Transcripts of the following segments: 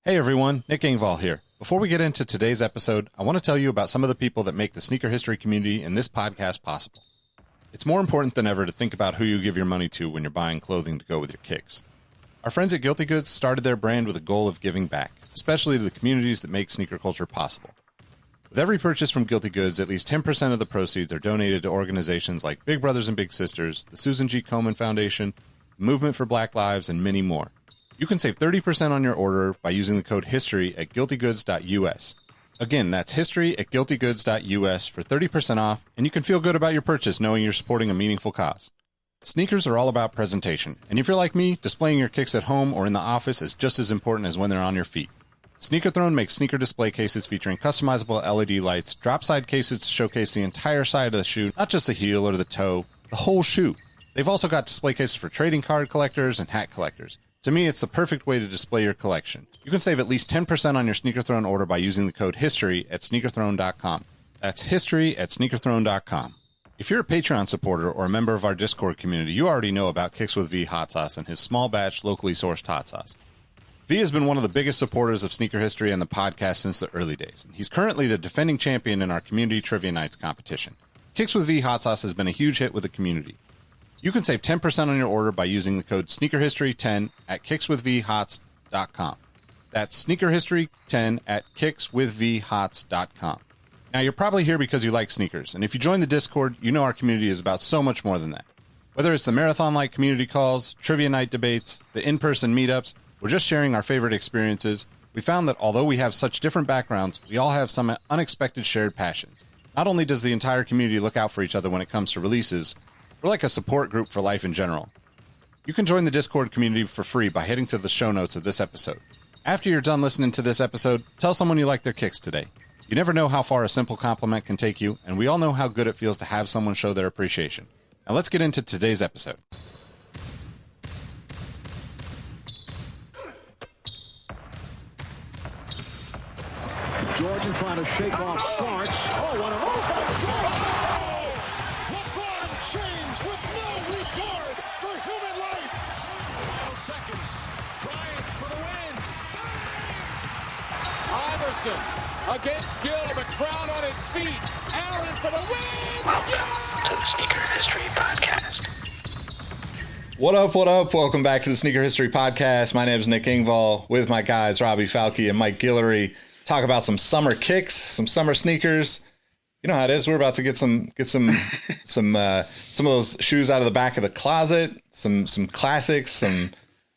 Hey everyone, Nick Engvall here. Before we get into today's episode, I want to tell you about some of the people that make the sneaker history community and this podcast possible. It's more important than ever to think about who you give your money to when you're buying clothing to go with your kicks. Our friends at Guilty Goods started their brand with a goal of giving back, especially to the communities that make sneaker culture possible. With every purchase from Guilty Goods, at least 10% of the proceeds are donated to organizations like Big Brothers and Big Sisters, the Susan G. Komen Foundation, the Movement for Black Lives, and many more. You can save 30% on your order by using the code HISTORY at guiltygoods.us. Again, that's history at guiltygoods.us for 30% off, and you can feel good about your purchase knowing you're supporting a meaningful cause. Sneakers are all about presentation, and if you're like me, displaying your kicks at home or in the office is just as important as when they're on your feet. Sneaker Throne makes sneaker display cases featuring customizable LED lights, drop-side cases to showcase the entire side of the shoe, not just the heel or the toe, the whole shoe. They've also got display cases for trading card collectors and hat collectors. To me, it's the perfect way to display your collection. You can save at least 10% on your Sneaker Throne order by using the code HISTORY at sneakerthrone.com. That's history at sneakerthrone.com. If you're a Patreon supporter or a member of our Discord community, you already know about Kicks with V hot sauce and his small batch, locally sourced hot sauce. V has been one of the biggest supporters of sneaker history and the podcast since the early days. He's currently the defending champion in our community trivia nights competition. Kicks with V hot sauce has been a huge hit with the community. You can save 10% on your order by using the code SneakerHistory10 at kickswithvhots.com. That's SneakerHistory10 at kickswithvhots.com. Now, you're probably here because you like sneakers, and if you join the Discord, you know our community is about so much more than that. Whether it's the marathon-like community calls, trivia night debates, the in-person meetups, or just sharing our favorite experiences, we found that although we have such different backgrounds, we all have some unexpected shared passions. Not only does the entire community look out for each other when it comes to releases, we're like a support group for life in general. You can join the Discord community for free by heading to the show notes of this episode. After you're done listening to this episode, tell someone you like their kicks today. You never know how far a simple compliment can take you, and we all know how good it feels to have someone show their appreciation. Now let's get into today's episode. Jordan trying to shake off Starks. Oh, what a James with no regard for human life. 12 seconds. Bryant for the win. Iverson against Gill. The crowd on its feet. Allen for the win. Welcome to the Sneaker History Podcast. What up, what up? Welcome back to the Sneaker History Podcast. My name is Nick Engvall with my guys Robbie Falchi and Mike Guillory. Talk about some summer kicks, some summer sneakers. You know how it is. We're about to get some of those shoes out of the back of the closet, some classics, some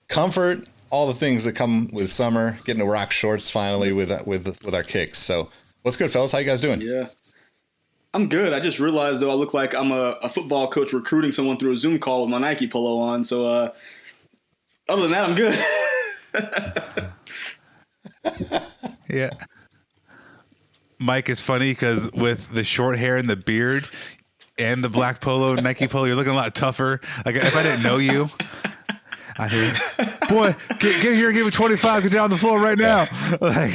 comfort, all the things that come with summer. Getting to rock shorts finally with our kicks. So, what's good, fellas? How you guys doing? Yeah, I'm good. I just realized though I look like I'm a football coach recruiting someone through a Zoom call with my Nike polo on. So, other than that, I'm good. Yeah. Mike, it's funny because with the short hair and the beard and the black polo, Nike polo, you're looking a lot tougher. Like if I didn't know you, I'd hear, boy, get here and give me 25, get down on the floor right now. Like,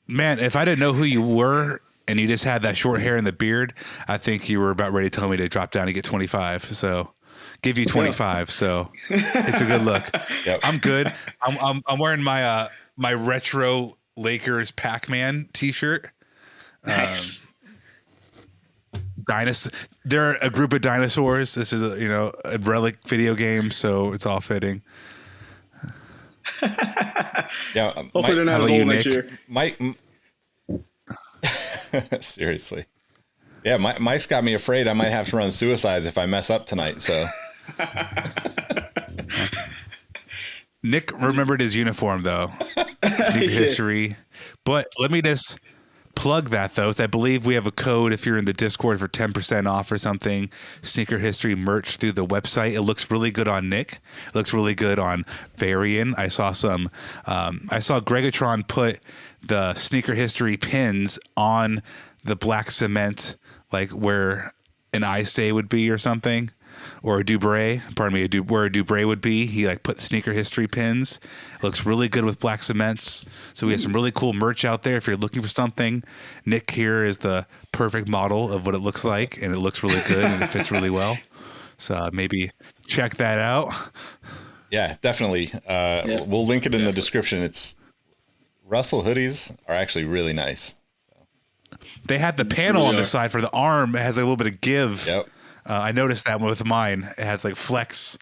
man, if I didn't know who you were and you just had that short hair and the beard, I think you were about ready to tell me to drop down and get 25. So give you 25. So it's a good look. Yep. I'm good. I'm wearing my retro Lakers Pac-Man t-shirt. Nice. They're a group of dinosaurs. This is a relic video game, so it's all fitting. Yeah, hopefully they're not as old next year. Mike, seriously. Yeah, Mike's got me afraid I might have to run suicides if I mess up tonight. So. Nick remembered his uniform, though. Sneaker history. But let me just plug that, though. I believe we have a code if you're in the Discord for 10% off or something. Sneaker history merch through the website. It looks really good on Nick. It looks really good on Varian. I saw Gregatron put the sneaker history pins on the black cement, like where an iStay would be or something. Or a Dubray, where a Dubray would be. He put sneaker history pins. It looks really good with black cements. So we have some really cool merch out there. If you're looking for something, Nick here is the perfect model of what it looks like, and it looks really good and it fits really well. So maybe check that out. Yeah, definitely. We'll link it in the description. It's Russell hoodies are actually really nice. They had the panel on the side for the arm. It has a little bit of give. Yep. I noticed that with mine. It has like flex.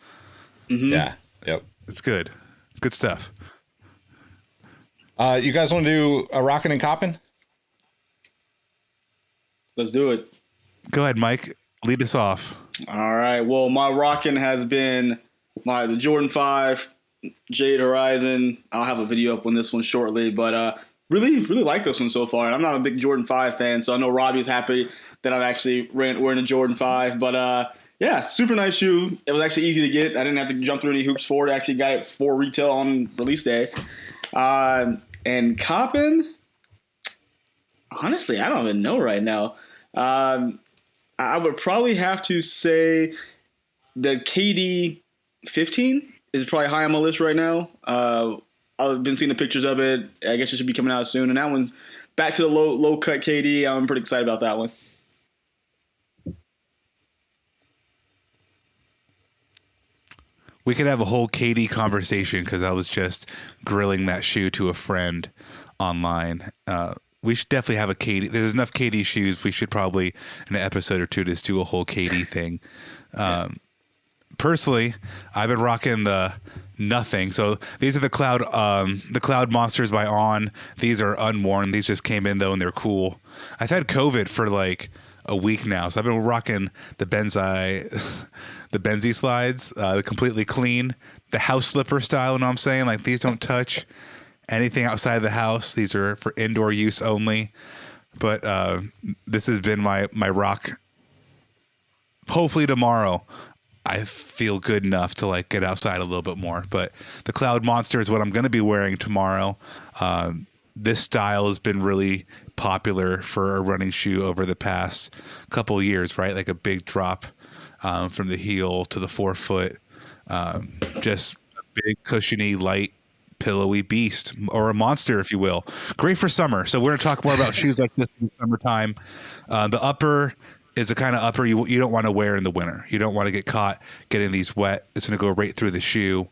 Mm-hmm. Yeah. Yep. It's good. Good stuff. You guys want to do a rockin' and coppin'? Let's do it. Go ahead, Mike. Lead us off. All right. Well, my rockin' has been the Jordan 5 Jade Horizon. I'll have a video up on this one shortly, but really like this one so far. And I'm not a big Jordan 5 fan, so I know Robbie's happy that I'm actually wearing a Jordan 5. But yeah, super nice shoe. It was actually easy to get. I didn't have to jump through any hoops for it. I actually got it for retail on release day. And coppin', honestly, I don't even know right now. I would probably have to say the KD 15 is probably high on my list right now. I've been seeing the pictures of it. I guess it should be coming out soon. And that one's back to the low cut KD. I'm pretty excited about that one. We could have a whole KD conversation because I was just grilling that shoe to a friend online. We should definitely have a KD. There's enough KD shoes. We should probably, in an episode or two, just do a whole KD thing. Personally, I've been rocking the nothing. So these are the Cloud Monsters by On. These are unworn. These just came in though, and they're cool. I've had COVID for like a week now, so I've been rocking the Benzie slides, the completely clean, the house slipper style. You know what I'm saying? Like these don't touch anything outside of the house. These are for indoor use only. But this has been my rock. Hopefully tomorrow I feel good enough to like get outside a little bit more. But the Cloud Monster is what I'm going to be wearing tomorrow. This style has been really popular for a running shoe over the past couple of years, right? Like a big drop from the heel to the forefoot. Just a big, cushiony, light, pillowy beast, or a monster, if you will. Great for summer. So we're going to talk more about shoes like this in the summertime. The upper is the kind of upper you don't want to wear in the winter. You don't want to get caught getting these wet. It's going to go right through the shoe.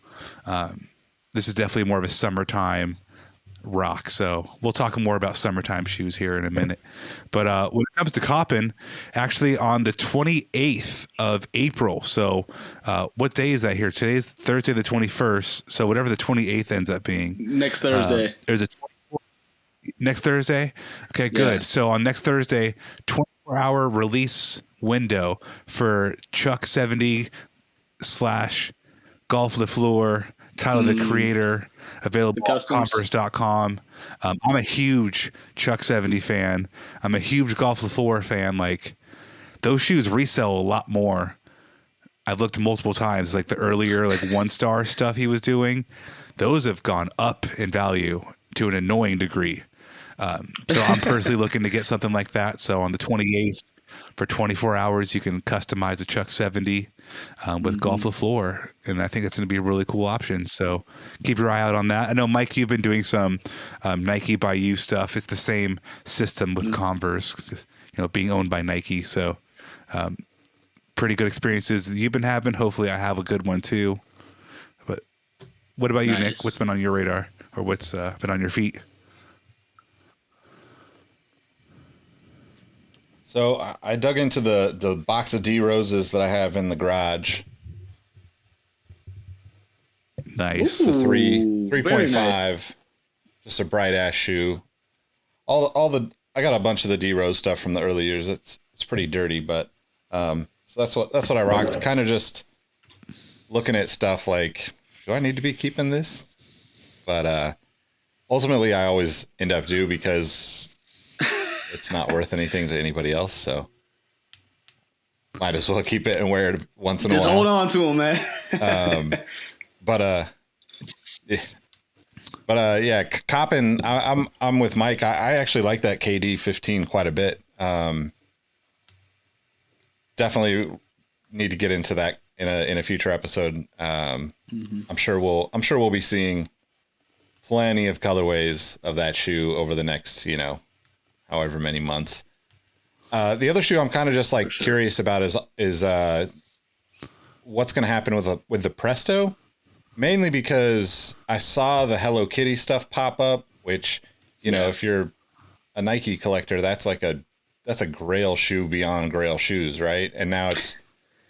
This is definitely more of a summertime rock. So we'll talk more about summertime shoes here in a minute. But when it comes to coppin', actually on the 28th of April. So what day is that here? Today's Thursday the 21st. So whatever the 28th ends up being. Next Thursday. There's a 24th. Next Thursday? Okay, good. Yeah. So on next Thursday, 24-hour release window for Chuck 70 / Golf LaFleur, Tyler the Creator, available at Converse.com. I'm a huge Chuck 70 fan. I'm a huge Golf LaFleur fan. Like those shoes resell a lot more. I've looked multiple times, like the earlier like 1-star stuff he was doing. Those have gone up in value to an annoying degree. So I'm personally looking to get something like that. So on the 28th, for 24 hours, you can customize a Chuck 70 with Golf LaFleur, and I think that's going to be a really cool option. So keep your eye out on that. I know, Mike, you've been doing some Nike by You stuff. It's the same system with Converse, being owned by Nike. So pretty good experiences you've been having. Hopefully I have a good one too. But what about you, Nick? What's been on your radar, or what's been on your feet? So I dug into the box of D Roses that I have in the garage. Nice. It's a 3.5, nice. Just a bright ass shoe. I got a bunch of the D Rose stuff from the early years. It's pretty dirty, but so that's what I rocked. Kind of just looking at stuff like, do I need to be keeping this? But ultimately, I always end up do because it's not worth anything to anybody else, so might as well keep it and wear it once in a while. Just hold on to them, man. Yeah, coppin'. I'm with Mike. I actually like that KD 15 quite a bit. Definitely need to get into that in a future episode. I'm sure we'll be seeing plenty of colorways of that shoe over the next however many months. The other shoe I'm kind of just like curious about is what's going to happen with the Presto, mainly because I saw the Hello Kitty stuff pop up which, you know, if you're a Nike collector, that's a grail shoe beyond grail shoes, right? And now it's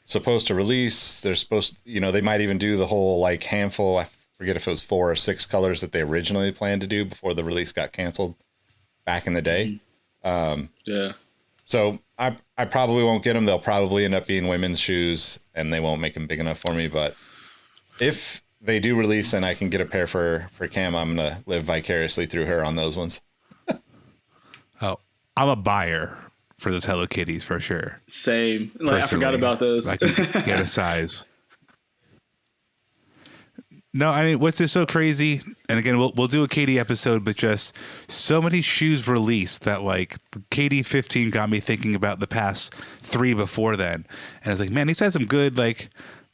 supposed to release. They're supposed, you know, they might even do the whole like handful. I forget if it was 4 or 6 colors that they originally planned to do before the release got canceled back in the day. So I probably won't get them. They'll probably end up being women's shoes, and they won't make them big enough for me. But if they do release and I can get a pair for Cam, I'm going to live vicariously through her on those ones. Oh, I'm a buyer for those Hello Kitties for sure. Same. Like, I forgot about those. I can get a size. No, I mean, what's just so crazy? And again, we'll do a KD episode, but just so many shoes released that like KD 15 got me thinking about the past 3 before then. And I was like, man, he's had some good, like,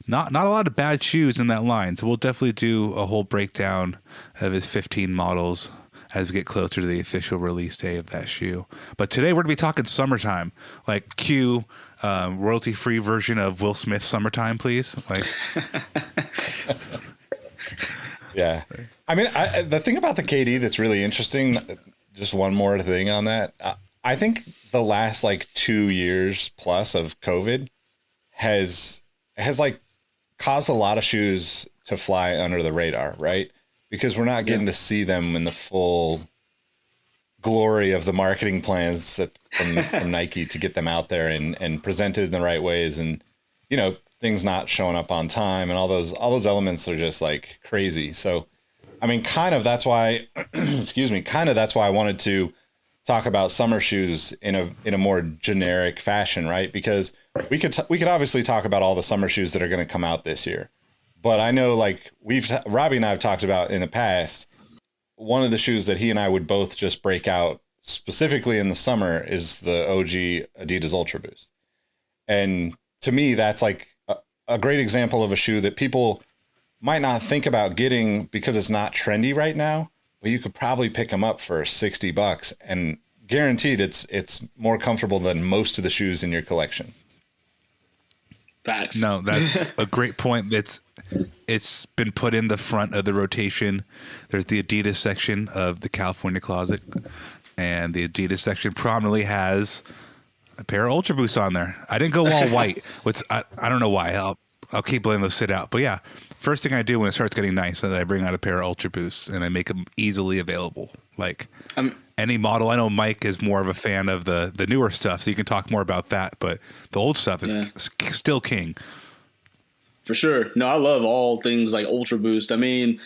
not a lot of bad shoes in that line. So we'll definitely do a whole breakdown of his 15 models as we get closer to the official release day of that shoe. But today we're going to be talking summertime, like Q, royalty-free version of Will Smith's Summertime, please. Like. Yeah. I mean, the thing about the KD that's really interesting, just one more thing on that. I think the last like 2 years plus of COVID has like caused a lot of shoes to fly under the radar, right? Because we're not getting to see them in the full glory of the marketing plans from Nike to get them out there and presented in the right ways. And, you know, things not showing up on time and all those elements are just like crazy. So, I mean, kind of that's why, that's why I wanted to talk about summer shoes in a more generic fashion, right? Because we could obviously talk about all the summer shoes that are going to come out this year. But I know, like Robbie and I have talked about in the past, one of the shoes that he and I would both just break out specifically in the summer is the OG Adidas Ultra Boost. And to me, that's like a great example of a shoe that people might not think about getting because it's not trendy right now, but you could probably pick them up for $60 and guaranteed it's more comfortable than most of the shoes in your collection. Facts. No, that's a great point. It's been put in the front of the rotation. There's the Adidas section of the California closet, and the Adidas section prominently has a pair of Ultra Boosts on there. I didn't go all white. I don't know why. I'll keep letting those sit out. But yeah, first thing I do when it starts getting nice is I bring out a pair of Ultra Boosts and I make them easily available. Like any model. I know Mike is more of a fan of the newer stuff, so you can talk more about that. But the old stuff is still king. For sure. No, I love all things like Ultra Boost. I mean,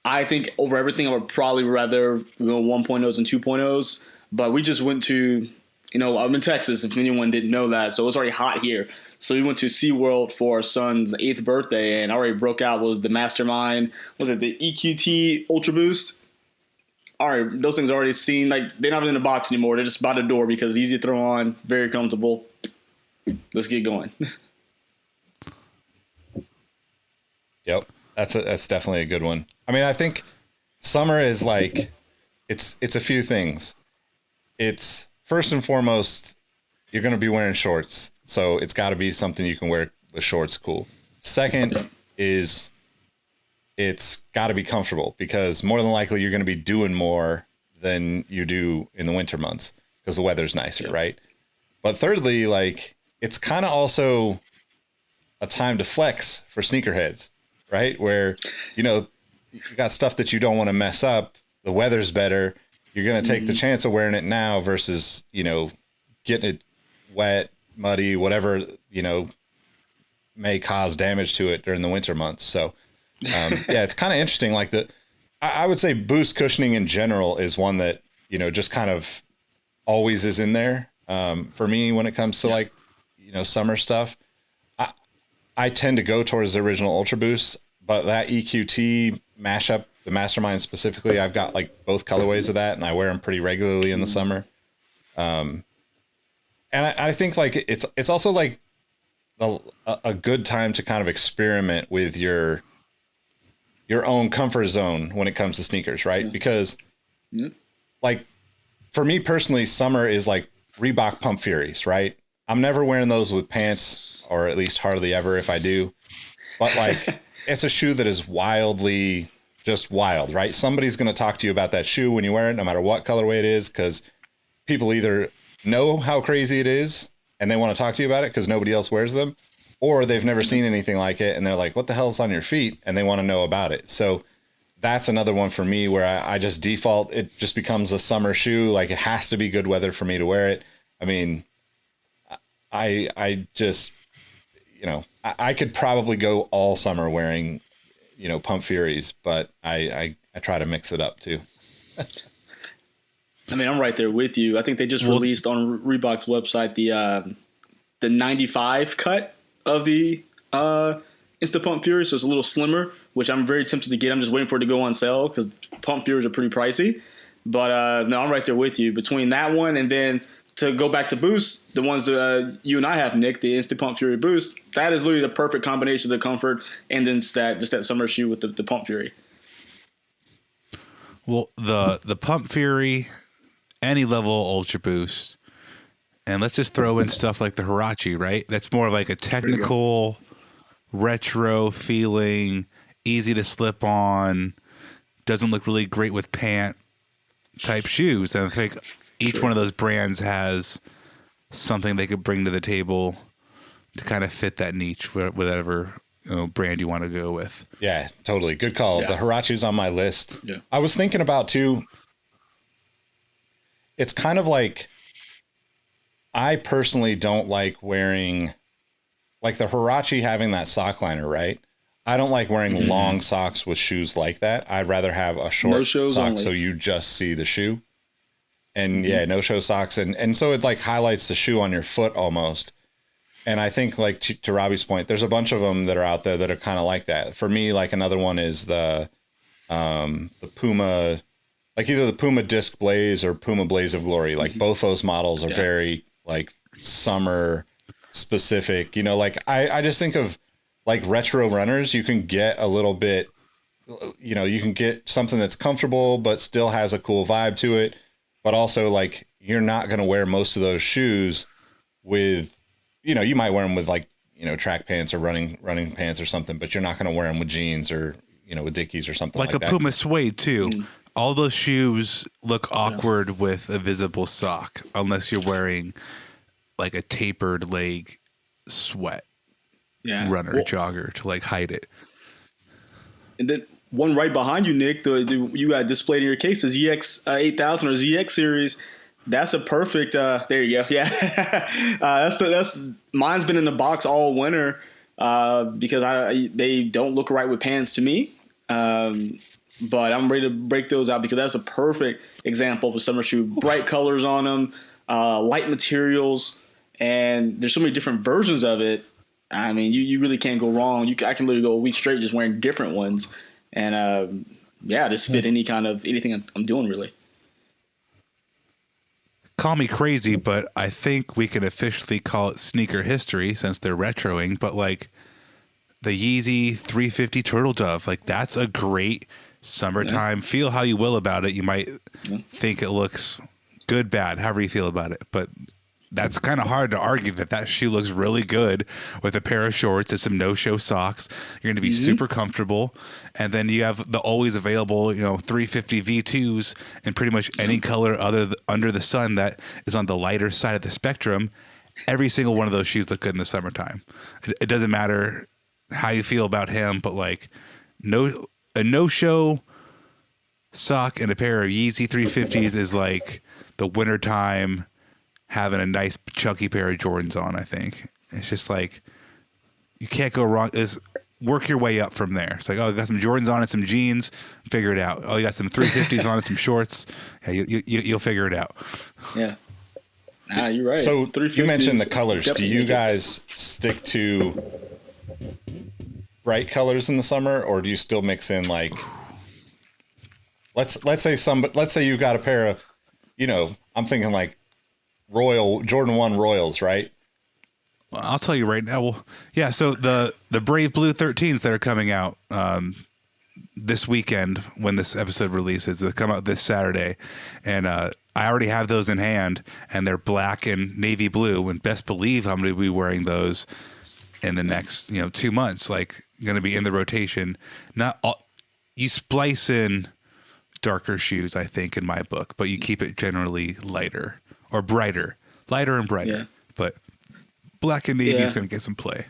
I think over everything, I would probably rather 1.0s and 2.0s. But we just went to, I'm in Texas, if anyone didn't know that. So it's already hot here. So we went to SeaWorld for our son's 8th birthday, and already broke out was the Mastermind. Was it the EQT Ultra Boost? All right, those things are already seen. Like, they're not in the box anymore. They're just by the door because easy to throw on, very comfortable. Let's get going. Yep, that's definitely a good one. I mean, I think summer is like it's a few things. It's first and foremost, you're going to be wearing shorts, so it's got to be something you can wear with shorts. Cool. Second is it's got to be comfortable because more than likely you're going to be doing more than you do in the winter months because the weather's nicer, right? But thirdly, like it's kind of also a time to flex for sneakerheads, right? Where, you got stuff that you don't want to mess up. The weather's better. You're going to take the chance of wearing it now versus, getting it wet, muddy, whatever, may cause damage to it during the winter months. So, it's kind of interesting. Like I would say boost cushioning in general is one that, just kind of always is in there. For me, when it comes to like, summer stuff, I tend to go towards the original Ultra Boost, but that EQT mashup, the Mastermind specifically, I've got like both colorways of that and I wear them pretty regularly in the summer. And I think like it's also like a good time to kind of experiment with your own comfort zone when it comes to sneakers, right? Because like for me personally, summer is like Reebok Pump Furies, right? I'm never wearing those with pants, or at least hardly ever if I do. But like it's a shoe that is wildly just wild, right? Somebody's going to talk to you about that shoe when you wear it, no matter what colorway it is, because people either know how crazy it is and they want to talk to you about it because nobody else wears them, or they've never seen anything like it and they're like, what the hell's on your feet? And they want to know about it. So that's another one for me where I just default, it just becomes a summer shoe. Like, it has to be good weather for me to wear it. I mean, I just, you know, I could probably go all summer wearing, you know, Pump Furies, but I try to mix it up too. I mean, I'm right there with you. I think they just released on Reebok's website the 95 cut of the Insta Pump Fury, so it's a little slimmer, which I'm very tempted to get. I'm just waiting for it to go on sale because Pump Furies are pretty pricey. But no, I'm right there with you. Between that one and then to go back to Boost, the ones that you and I have, Nick, the Insta Pump Fury Boost, that is literally the perfect combination of the comfort and then just that summer shoe with the Pump Fury. Well, the Pump Fury, any level Ultra Boost, and let's just throw in stuff like the Huarache, right? That's more like a technical, retro feeling, easy to slip on, doesn't look really great with pant type shoes. And I think each one of those brands has something they could bring to the table to kind of fit that niche, whatever brand you want to go with. Yeah, totally. Good call. Yeah. The Huarache's on my list. Yeah. I was thinking about too, it's kind of like, I personally don't like wearing, like the Huarache having that sock liner, right? I don't like wearing long socks with shoes like that. I'd rather have a short sock only, so you just see the shoe. And yeah, no show socks. And so it like highlights the shoe on your foot almost. And I think like to Robbie's point, there's a bunch of them that are out there that are kind of like that. For me, like another one is the Puma, like either the Puma Disc Blaze or Puma Blaze of Glory. Like both those models are very like summer specific, you know, like I just think of like retro runners, you can get a little bit, you know, you can get something that's comfortable, but still has a cool vibe to it. But also like, you're not going to wear most of those shoes with, you know, you might wear them with like, you know, track pants or running pants or something, but you're not going to wear them with jeans or, you know, with Dickies or something like that. Like a Puma suede too. All those shoes look awkward with a visible sock, unless you're wearing like a tapered leg sweat runner jogger to like hide it. And then one right behind you, Nick, you got displayed in your case is ZX 8000 or ZX series. That's a perfect. There you go. Yeah, that's mine's been in the box all winter because they don't look right with pants to me. But I'm ready to break those out because that's a perfect example of a summer shoe. Bright colors on them, light materials, and there's so many different versions of it. I mean, you really can't go wrong. I can literally go a week straight just wearing different ones, and just fit anything I'm doing really. Call me crazy, but I think we can officially call it sneaker history since they're retroing. But like the Yeezy 350 Turtle Dove, like that's a great summertime. Feel how you will about it. You might think it looks good, bad, however you feel about it. But that's kind of hard to argue that shoe looks really good with a pair of shorts and some no-show socks. You're going to be super comfortable. And then you have the always available, 350 V2s in pretty much any color under the sun that is on the lighter side of the spectrum. Every single one of those shoes look good in the summertime. It doesn't matter how you feel about him, but like a no-show sock and a pair of Yeezy 350s is like the wintertime having a nice chunky pair of Jordans on. I think it's just like you can't go wrong. Is work your way up from there. It's like, oh, I got some Jordans on and some jeans, figure it out. Oh, you got some 350s on and some shorts. Yeah, you'll figure it out. Yeah. You're right. So you mentioned the colors. Do you guys stick to bright colors in the summer, or do you still mix in like let's say you've got a pair of, I'm thinking like Royal Jordan 1 Royals, right? Well, I'll tell you right now. Well, yeah. So the Brave Blue 13s that are coming out this weekend when this episode releases, they come out this Saturday, and I already have those in hand, and they're black and navy blue. And best believe I'm going to be wearing those in the next 2 months. Like, going to be in the rotation. you splice in darker shoes, I think, in my book, but you keep it generally lighter or brighter, lighter and brighter. Yeah. But black and navy is going to get some play.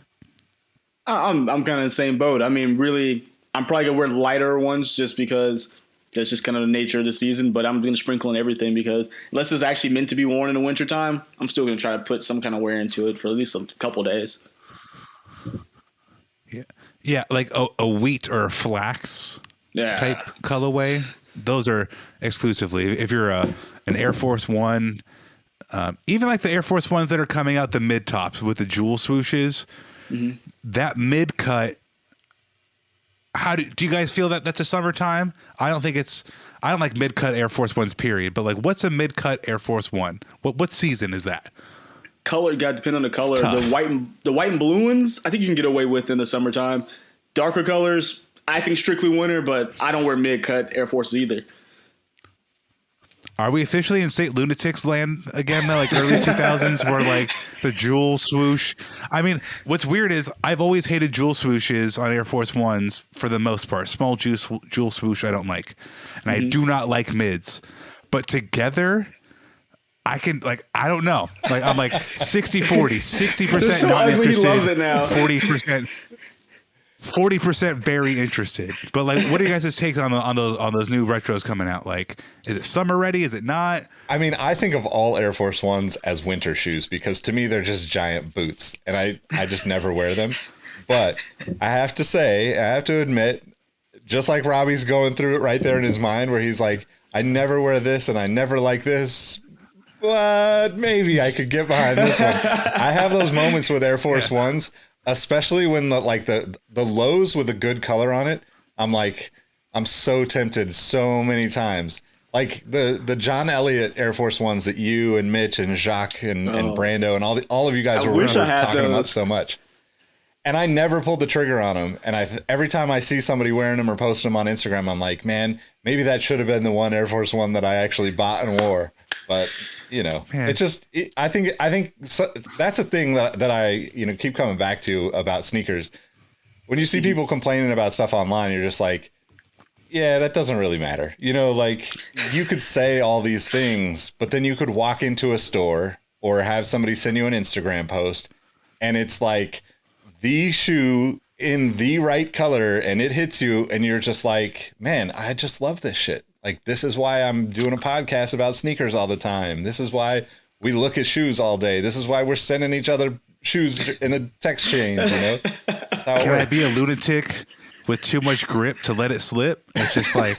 I'm kind of in the same boat. I mean, really, I'm probably gonna wear lighter ones just because that's just kind of the nature of the season. But I'm gonna sprinkle in everything because unless it's actually meant to be worn in the wintertime, I'm still gonna try to put some kind of wear into it for at least a couple days. Yeah, like a wheat or a flax type colorway. Those are exclusively. If you're an Air Force One, even like the Air Force Ones that are coming out, the mid tops with the jewel swooshes, that mid cut. How do you guys feel that that's a summertime? I don't like mid cut Air Force Ones, period. But like, what's a mid cut Air Force One? What season is that? Color got to depend on the color. The white and blue ones, I think you can get away with in the summertime. Darker colors, I think strictly winter, but I don't wear mid-cut Air Forces either. Are we officially in St. Lunatics land again, though? Like early 2000s where like the jewel swoosh. I mean, what's weird is I've always hated jewel swooshes on Air Force Ones for the most part. Small jewel swoosh I don't like. And I do not like mids. But together, I can, like, I don't know. Like, I'm like 60-40, 60% so not ugly, interested, he loves it now. 40% very interested. But like, what are you guys' takes on those new retros coming out? Like, is it summer ready? Is it not? I mean, I think of all Air Force Ones as winter shoes because to me they're just giant boots, and I just never wear them. But I have to admit, just like Robbie's going through it right there in his mind, where he's like, I never wear this and I never like this, but maybe I could get behind this one. I have those moments with Air Force Ones. Especially when the lows with a good color on it, I'm so tempted so many times. Like the John Elliott Air Force Ones that you and Mitch and Jacques and Brando and all of you guys were talking about so much. And I never pulled the trigger on them. And every time I see somebody wearing them or posting them on Instagram, I'm like, man, maybe that should have been the one Air Force One that I actually bought and wore. But you know, man. I think that's a thing that I, keep coming back to about sneakers. When you see people complaining about stuff online, you're just like, yeah, that doesn't really matter. Like you could say all these things, but then you could walk into a store or have somebody send you an Instagram post and it's like the shoe in the right color and it hits you and you're just like, man, I just love this shit. Like, this is why I'm doing a podcast about sneakers all the time. This is why we look at shoes all day. This is why we're sending each other shoes in the text chains, Can I be a lunatic with too much grip to let it slip? It's just like,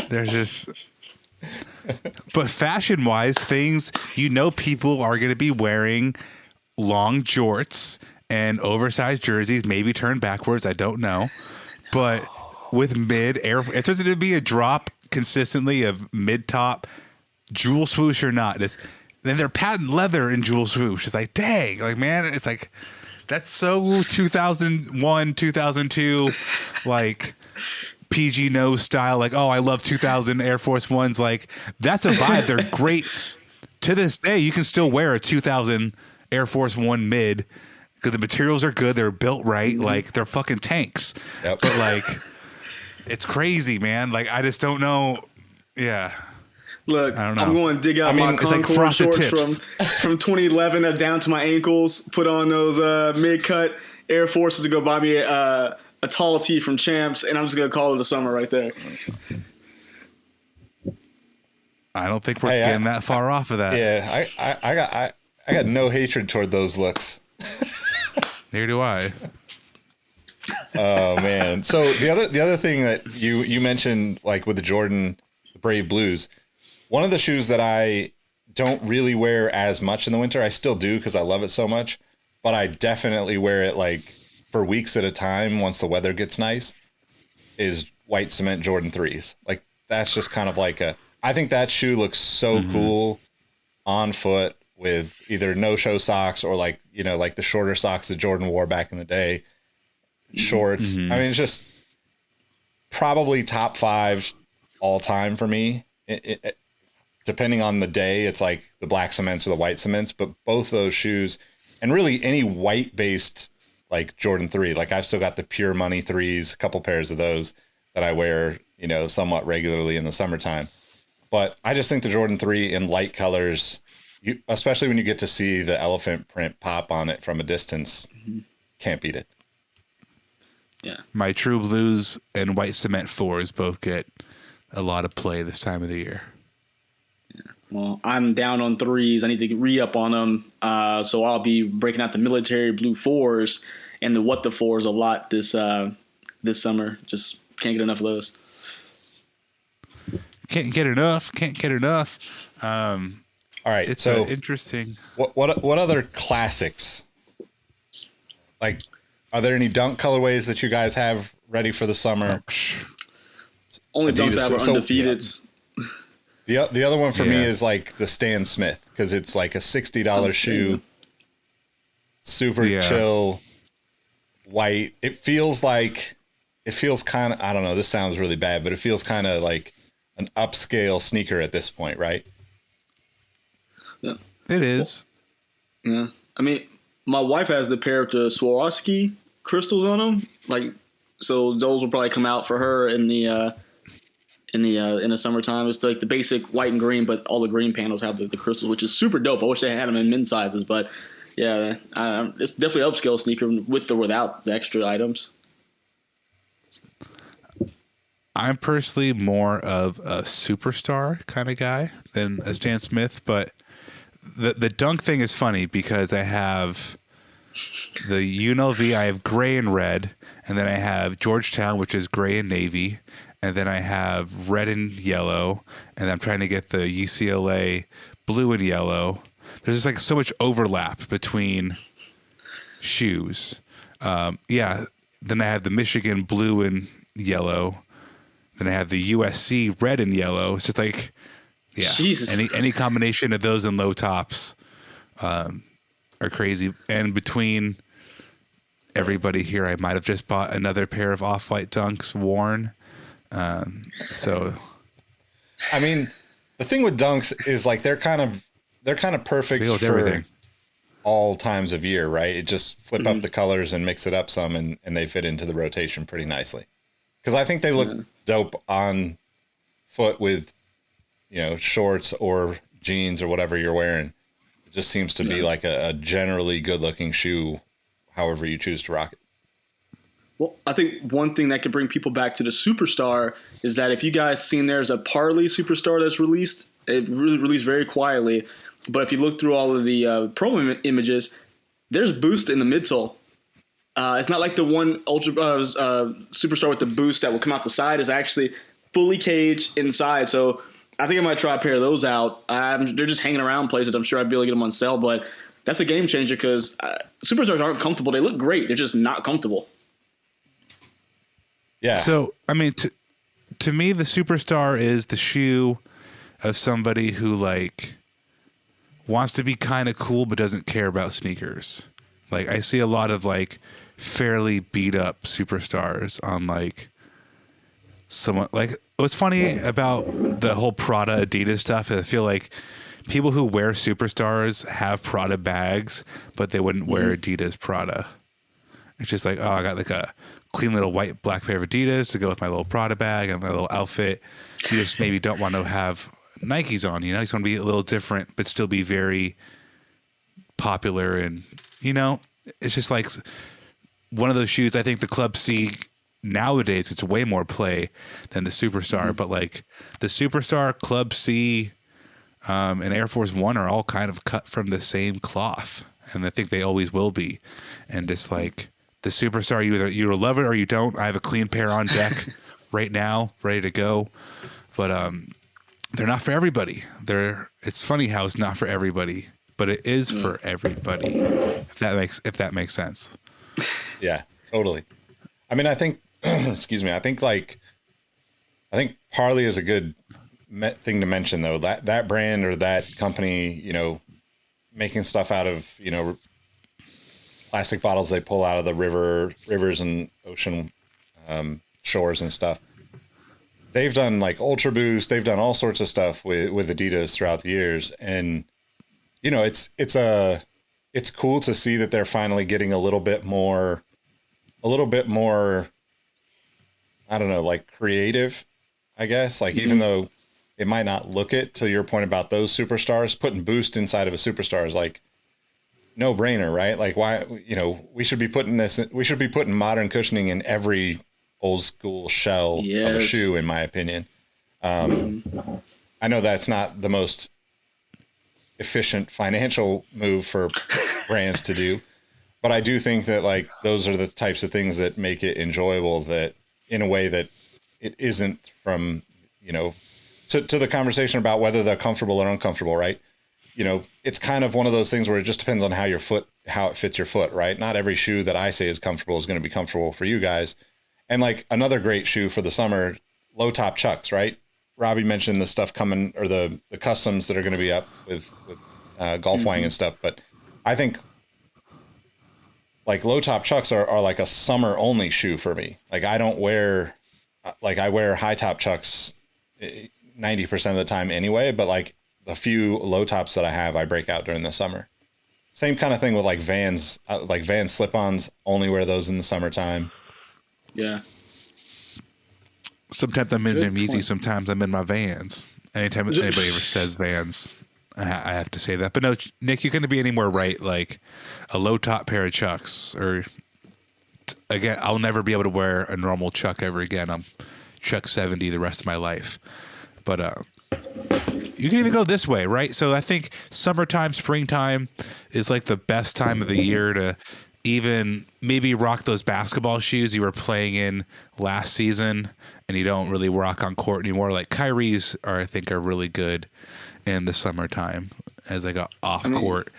there's just... But fashion-wise, things, people are going to be wearing long jorts and oversized jerseys, maybe turned backwards. I don't know. But with mid-air, if there's going to be a drop consistently of mid-top jewel swoosh or not, then they're patent leather in jewel swoosh. It's like, dang, like, man, it's like, that's so 2001, 2002, like PG nose style. Like, oh, I love 2000 Air Force Ones. Like, that's a vibe. They're great. To this day, you can still wear a 2000 Air Force One mid because the materials are good. They're built right. Like, they're fucking tanks. Yep. But like, it's crazy, man. Like, I just don't know. Yeah. Look, I don't know. I'm going to dig out my Concord like shorts from 2011 down to my ankles, put on those mid-cut Air Forces to go buy me a tall tee from Champs, and I'm just going to call it a summer right there. I don't think we're getting that far off of that. Yeah, I got no hatred toward those looks. Neither do I. Oh man! So the other thing that you mentioned, like with the Jordan Brave Blues, one of the shoes that I don't really wear as much in the winter. I still do because I love it so much, but I definitely wear it like for weeks at a time once the weather gets nice. Is white cement Jordan 3s. Like that's just kind of like I think that shoe looks so cool on foot with either no-show socks or like the shorter socks that Jordan wore back in the day. Shorts. I mean, it's just probably top 5 all time for me. Depending on the day, it's like the black cements or the white cements, but both those shoes and really any white based like Jordan 3, like I've still got the Pure Money 3s, a couple pairs of those. that I wear, somewhat regularly in the summertime. But I just think the Jordan 3 in light colors, especially when you get to see the elephant print pop on it from a distance, can't beat it. Yeah. My True Blues and White Cement 4s both get a lot of play this time of the year. Well, I'm down on 3s. I need to re-up on them. So I'll be breaking out the military blue 4s and the What the 4s a lot this summer. Just can't get enough of those. Can't get enough. All right. It's so interesting. What other classics? Like, are there any dunk colorways that you guys have ready for the summer? Only dunks I have are undefeated. Yeah. The other one for me is like the Stan Smith, because it's like a $60 shoe, super chill, white. It feels kind of, I don't know, this sounds really bad, but it feels kind of like an upscale sneaker at this point, right? Yeah. It is. Yeah. I mean, my wife has the pair of the Swarovski crystals on them. Like, so those will probably come out for her in the summertime. It's like the basic white and green, but all the green panels have the crystals, which is super dope. I wish they had them in men's sizes, but yeah, it's definitely an upscale sneaker with or without the extra items. I'm personally more of a superstar kind of guy than a Stan Smith, but the dunk thing is funny because I have the UNLV, I have gray and red, and then I have Georgetown, which is gray and navy, and then I have red and yellow, and I'm trying to get the UCLA blue and yellow. There's just like so much overlap between shoes. Then I have the Michigan blue and yellow. Then I have the USC red and yellow. It's just like, Jesus. any combination of those and low tops are crazy. And between everybody here, I might have just bought another pair of off-white dunks worn. So, I mean, the thing with dunks is like they're kind of perfect for everything. All times of year, right? It just flip up the colors and mix it up some, and they fit into the rotation pretty nicely. Because I think they look dope on foot with, shorts or jeans or whatever you're wearing. It just seems to be like a generally good-looking shoe, however you choose to rock it. Well, I think one thing that could bring people back to the Superstar is that if you guys seen there's a Parley Superstar that's released, it really released very quietly. But if you look through all of the promo images, there's boost in the midsole. It's not like the one Ultra Superstar with the boost that will come out the side is actually fully caged inside. So I think I might try a pair of those out. They're just hanging around places. I'm sure I'd be able to get them on sale, but that's a game changer because Superstars aren't comfortable. They look great. They're just not comfortable. Yeah. So, I mean, to me, the Superstar is the shoe of somebody who like wants to be kind of cool but doesn't care about sneakers. Like I see a lot of like fairly beat up Superstars on like someone like what's funny about the whole Prada Adidas stuff is I feel like people who wear Superstars have Prada bags, but they wouldn't wear Adidas Prada. It's just like, oh, I got like a clean little white black pair of Adidas to go with my little Prada bag and my little outfit. You just maybe don't want to have Nikes on, you just want to be a little different, but still be very popular. And, it's just like one of those shoes. I think the Club C nowadays, it's way more play than the Superstar, but like the Superstar, Club C, and Air Force One are all kind of cut from the same cloth. And I think they always will be. And just like the Superstar, you love it or you don't. I have a clean pair on deck right now, ready to go. But they're not for everybody. It's funny how it's not for everybody, but it is for everybody. If that makes sense. Yeah, totally. I mean, I think excuse me. I think Parley is a good thing to mention though. That brand or that company, making stuff out of, plastic bottles they pull out of the rivers and ocean shores and stuff. They've done like Ultra Boost. They've done all sorts of stuff with Adidas throughout the years. And, it's cool to see that they're finally getting a little bit more I don't know, like creative, I guess. Like even though it might not look it, to your point about those superstars, putting Boost inside of a superstar is like no brainer, right? Like why, we should be putting modern cushioning in every old school shell of a shoe, in my opinion. I know that's not the most efficient financial move for brands to do, but I do think that like those are the types of things that make it enjoyable, that in a way that it isn't from, to the conversation about whether they're comfortable or uncomfortable, right? It's kind of one of those things where it just depends on how it fits your foot, right? Not every shoe that I say is comfortable is going to be comfortable for you guys. And like another great shoe for the summer, low top Chucks, right? Robbie mentioned the stuff coming, or the customs that are going to be up with Golf Wang and stuff. But I think like low top Chucks are like a summer only shoe for me. Like I wear high top Chucks 90% of the time anyway, but like the few low tops that I have, I break out during the summer. Same kind of thing with like Vans, Vans slip-ons, only wear those in the summertime. Yeah. Sometimes I'm in them easy. Sometimes I'm in my Vans. Anytime anybody ever says Vans, I have to say that. But no, Nick, you couldn't be any more right. Like a low top pair of Chucks, or again, I'll never be able to wear a normal Chuck ever again. I'm Chuck 70 the rest of my life. But you can even go this way, right? So I think summertime, springtime is like the best time of the year to even maybe rock those basketball shoes you were playing in last season and you don't really rock on court anymore. Like Kyrie's I think are really good in the summertime as like a off court.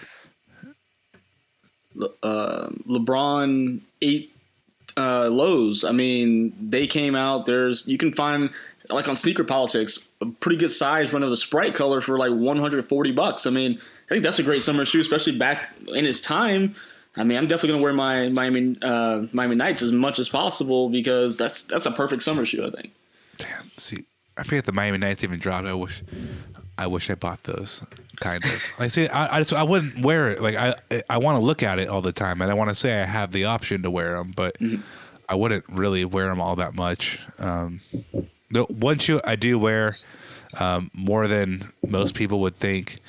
LeBron 8 lows. I mean, they came out. You can find like on Sneaker Politics a pretty good size run of the Sprite color for like $140. I mean, I think that's a great summer shoe, especially back in its time. I mean, I'm definitely gonna wear my Miami Nights as much as possible because that's a perfect summer shoe, I think. Damn, see, I forget the Miami Nights even dropped. I wish I bought those. Kind of. Like, see, I wouldn't wear it. Like I want to look at it all the time, and I want to say I have the option to wear them, but I wouldn't really wear them all that much. The one shoe I do wear more than most people would think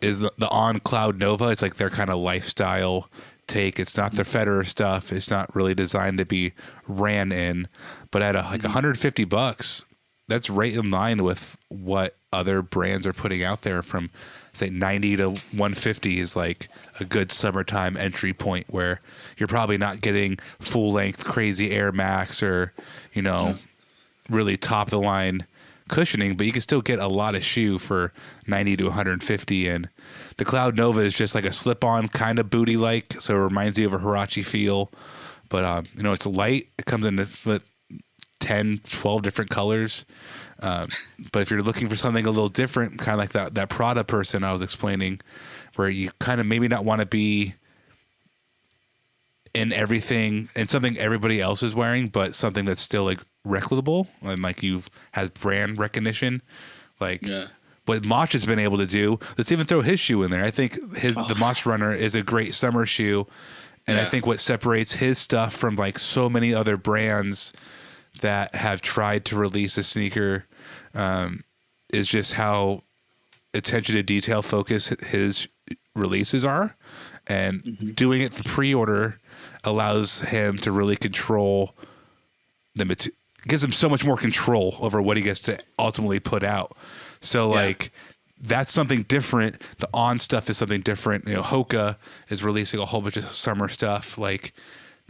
is the On Cloud Nova. It's like their kind of lifestyle take. It's not their Federer stuff. It's not really designed to be ran in, but at like $150, that's right in line with what other brands are putting out there. From say 90 to 150 is like a good summertime entry point where you're probably not getting full length crazy Air Max or, really top of the line cushioning, but you can still get a lot of shoe for 90 to 150. And the Cloud Nova is just like a slip-on kind of booty like, so it reminds you of a Huarache feel, but it's light. It comes in 10 12 different colors, but if you're looking for something a little different, kind of like that Prada person I was explaining, where you kind of maybe not want to be in everything and something everybody else is wearing, but something that's still like replicable and like has brand recognition, like what Moch has been able to do. Let's even throw his shoe in there. I think the Moch Runner is a great summer shoe, and I think what separates his stuff from like so many other brands that have tried to release a sneaker is just how attention to detail focused his releases are, and doing it for pre-order allows him to really control the gives him so much more control over what he gets to ultimately put out. So like that's something different. The On stuff is something different. Hoka is releasing a whole bunch of summer stuff. Like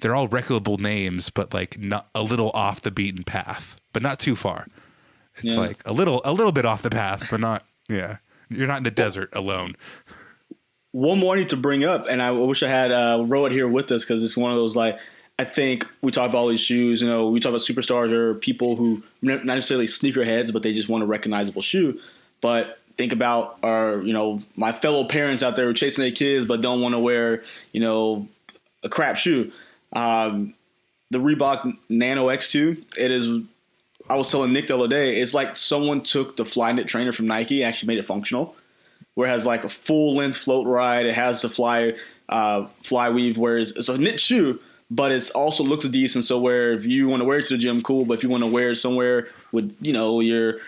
they're all reputable names, but like not a little off the beaten path, but not too far. It's like a little bit off the path, but not. Yeah, you're not in the desert alone. One more I need to bring up, and I wish I had Rohit here with us because it's one of those like. I think we talk about all these shoes, we talk about superstars or people who not necessarily sneakerheads, but they just want a recognizable shoe. But think about my fellow parents out there who are chasing their kids but don't want to wear, a crap shoe. The Reebok Nano X2, it is, I was telling Nick the other day, it's like someone took the Flyknit trainer from Nike and actually made it functional, where it has like a full length float ride. It has the fly weave, whereas it's a knit shoe, but it's also looks decent. So where if you want to wear it to the gym, cool. But if you want to wear it somewhere with, you know, your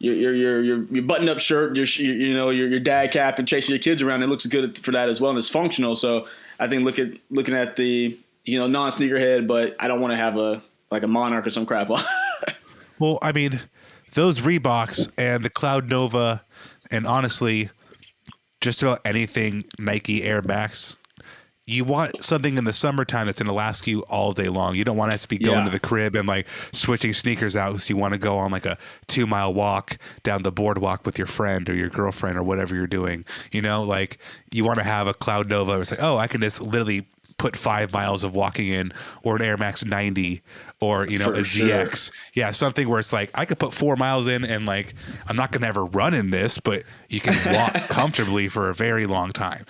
button up shirt, your dad cap, and chasing your kids around, it looks good for that as well, and it's functional. So I think looking at the, you know, non sneakerhead, but I don't want to have a Monarch or some crap on. Well, I mean, those Reeboks and the Cloud Nova, and honestly, just about anything Nike Air Max, you want something in the summertime that's going to last you all day long. You don't want to have to be going to the crib and like switching sneakers out because you want to go on like a 2-mile walk down the boardwalk with your friend or your girlfriend or whatever you're doing. You know, like you want to have a Cloud Nova. It's like, oh, I can just literally put 5 miles of walking in, or an Air Max 90, or, you know, a ZX. Yeah, something where it's like I could put 4 miles in and like I'm not going to ever run in this, but you can walk comfortably for a very long time.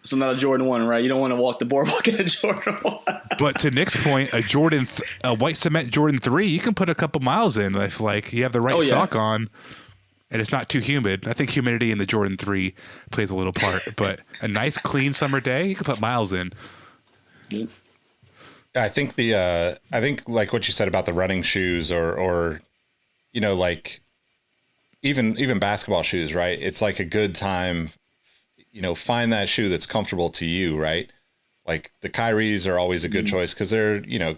So not a Jordan 1, right? You don't want to walk the boardwalk in a Jordan 1. But to Nick's point, a white cement Jordan 3, you can put a couple miles in if like you have the right sock on and it's not too humid. I think humidity in the Jordan 3 plays a little part, but a nice clean summer day, you can put miles in. Yeah. I think like what you said about the running shoes or you know, like even basketball shoes, right? It's like a good time, you know, find that shoe that's comfortable to you, right? Like the Kyries are always a good choice because they're, you know,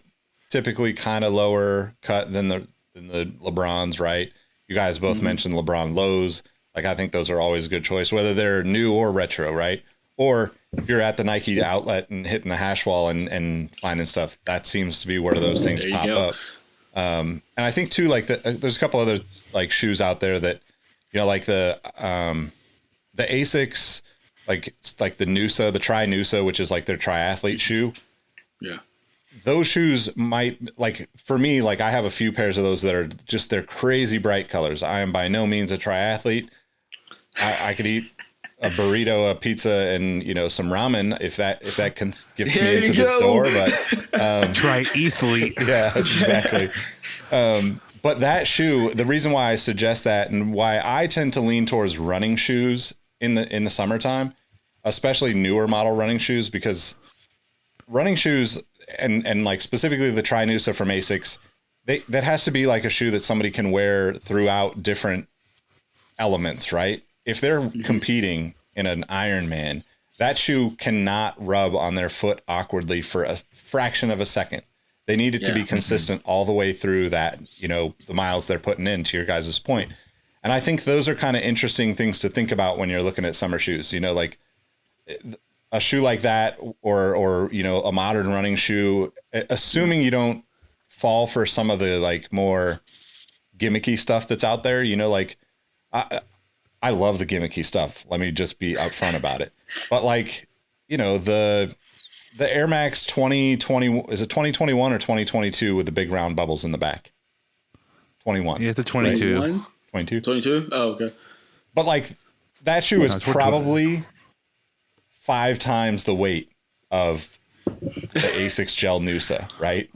typically kind of lower cut than the LeBrons, right? You guys both mentioned LeBron lows. Like I think those are always a good choice, whether they're new or retro, right? Or if you're at the Nike outlet and hitting the hash wall and finding stuff, that seems to be where those things pop up. And I think too, like there's a couple other like shoes out there that, you know, like the Asics, like the Noosa, the Tri Noosa, which is like their triathlete shoe. Yeah. Those shoes might, like for me, like I have a few pairs of those that are just, they're crazy bright colors. I am by no means a triathlete. I could eat a burrito, a pizza, and, you know, some ramen if that can get me into the door. But triathlete. Yeah, exactly. But that shoe, the reason why I suggest that and why I tend to lean towards running shoes in the summertime, especially newer model running shoes, because running shoes and like specifically the Tri Noosa from Asics, that has to be like a shoe that somebody can wear throughout different elements, right? If they're competing in an Ironman, that shoe cannot rub on their foot awkwardly for a fraction of a second. They need it to be consistent all the way through that, you know, the miles they're putting in, to your guys' point. And I think those are kind of interesting things to think about when you're looking at summer shoes, you know, like a shoe like that or, you know, a modern running shoe, assuming you don't fall for some of the like more gimmicky stuff that's out there, you know, like I love the gimmicky stuff. Let me just be upfront about it. But like, you know, the Air Max 2020, is it 2021 or 2022 with the big round bubbles in the back? 21. Yeah, it's a 22. Right? 22? Oh, okay. But like that shoe is probably 5 times the weight of the Asics Gel Noosa, right?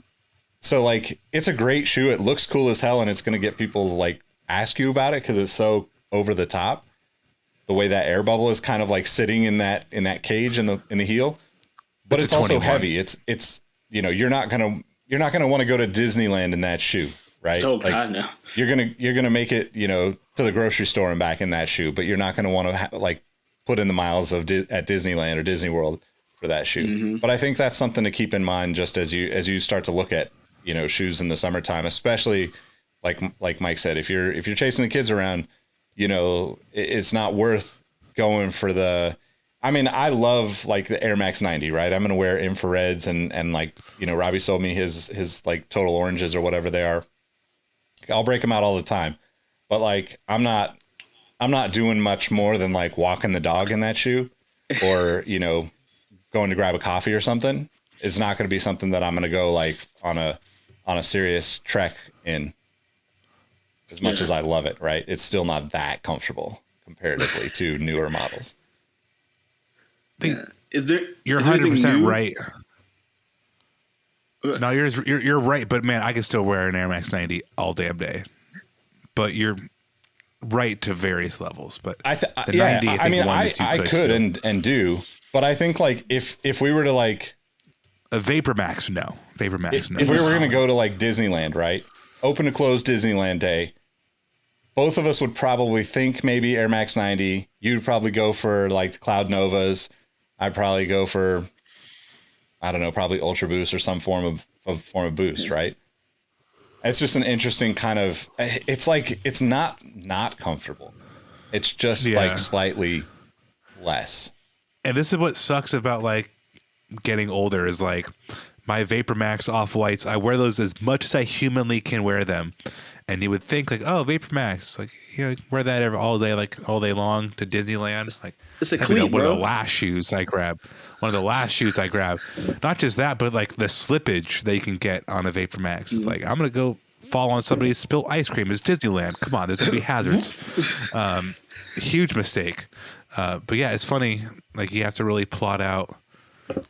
So like it's a great shoe. It looks cool as hell, and it's going to get people to like ask you about it because it's so over the top. The way that air bubble is kind of like sitting in that cage in the heel, but it's also heavy. It's you know, you're not gonna want to go to Disneyland in that shoe, right? Oh like, God, no. You're gonna make it, you know, to the grocery store and back in that shoe, but you're not gonna want to like put in the miles of at Disneyland or Disney World for that shoe. Mm-hmm. But I think that's something to keep in mind just as you start to look at, you know, shoes in the summertime, especially like Mike said, if you're chasing the kids around, you know, it's not worth going for the. I mean, I love like the Air Max 90, right? I'm gonna wear infrareds and like, you know, Robbie sold me his like total oranges or whatever they are. I'll break them out all the time, but like I'm not doing much more than like walking the dog in that shoe, or, you know, going to grab a coffee or something. It's not going to be something that I'm going to go like on a serious trek in. As much as I love it, right? It's still not that comfortable comparatively to newer models. You're 100% right. No, you're right, but man, I can still wear an Air Max 90 all damn day. But you're right to various levels. But the 90, I could and do, but I think like if we were to like A Vapor Max, no. Vapor Max, no. If we were going to go to like Disneyland, right? Open to close Disneyland day, both of us would probably think maybe Air Max 90. You'd probably go for like the Cloud Novas. I'd probably go for, I don't know, probably Ultra Boost or some form of boost, right? It's just an interesting kind of, it's like, it's not comfortable. It's just like slightly less. And this is what sucks about like getting older is like my Vapor Max Off-Whites, I wear those as much as I humanly can wear them. And you would think like, oh, Vapor Max, like, you know, wear that all day long to Disneyland. Like, it's a cleat, one bro. of the last shoes I grab. Not just that, but like the slippage that you can get on a Vapor Max. It's like, I'm going to go fall on somebody's spilt ice cream. It's Disneyland. Come on, there's going to be hazards. Huge mistake. But yeah, it's funny. Like, you have to really plot out,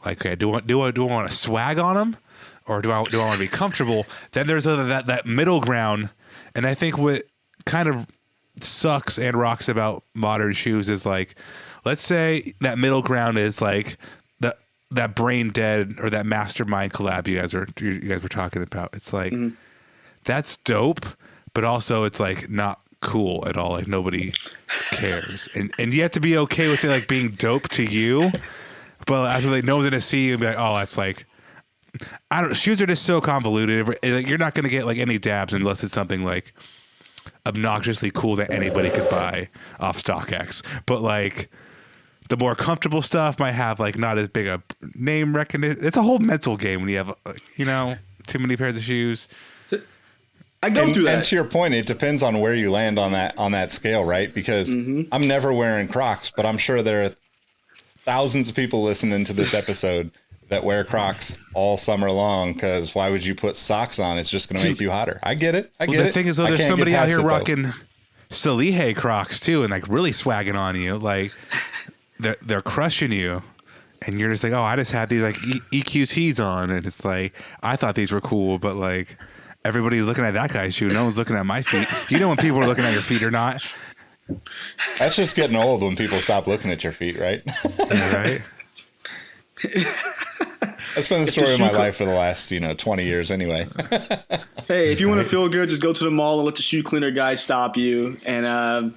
like, okay, do I want to swag on them, or do I want to be comfortable? Then there's that middle ground. And I think what kind of sucks and rocks about modern shoes is like, let's say that middle ground is like that Brain Dead or that Mastermind collab you guys were talking about. It's like, that's dope, but also it's like not cool at all. Like, nobody cares, and you have to be okay with it like being dope to you. But after, like, no one's gonna see you and be like, oh, that's like, I don't. Shoes are just so convoluted. Like, you're not gonna get like any dabs unless it's something like obnoxiously cool that anybody could buy off StockX. But like, the more comfortable stuff might have like not as big a name recognition. It's a whole mental game when you have, you know, too many pairs of shoes. I go through that. And to your point, it depends on where you land on that scale, right? Because I'm never wearing Crocs, but I'm sure there are thousands of people listening to this episode that wear Crocs all summer long, because why would you put socks on? It's just going to make you hotter. I get it. The thing is, though, there's somebody out here rocking Sneakerhead Crocs too, and like really swagging on you. Like, they're crushing you, and you're just like, oh, I just had these like EQTs on, and it's like, I thought these were cool, but like, everybody's looking at that guy's shoe. No one's looking at my feet. You know when people are looking at your feet or not. That's just getting old when people stop looking at your feet, right? Yeah, right. That's been the story of my life for the last, 20 years anyway. Hey, if you want to feel good, just go to the mall and let the shoe cleaner guy stop you, and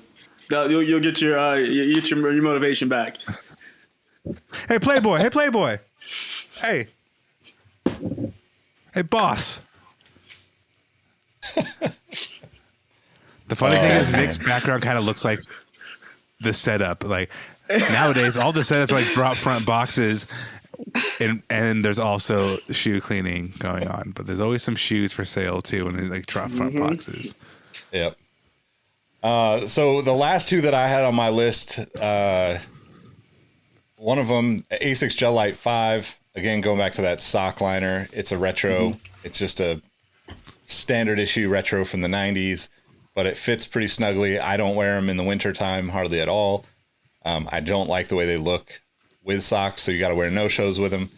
you'll get your motivation back. Hey, Playboy. Hey, boss. The funny thing is, Nick's background kind of looks like the setup. Like, nowadays, all the setups are like drop front boxes, and there's also shoe cleaning going on. But there's always some shoes for sale too, and like drop front boxes. Yep. So the last two that I had on my list, one of them, Asics Gel Light 5. Again, going back to that sock liner. It's a retro. It's just a standard issue retro from the 90s. But it fits pretty snugly. I don't wear them in the wintertime hardly at all. I don't like the way they look with socks, so you got to wear no-shows with them.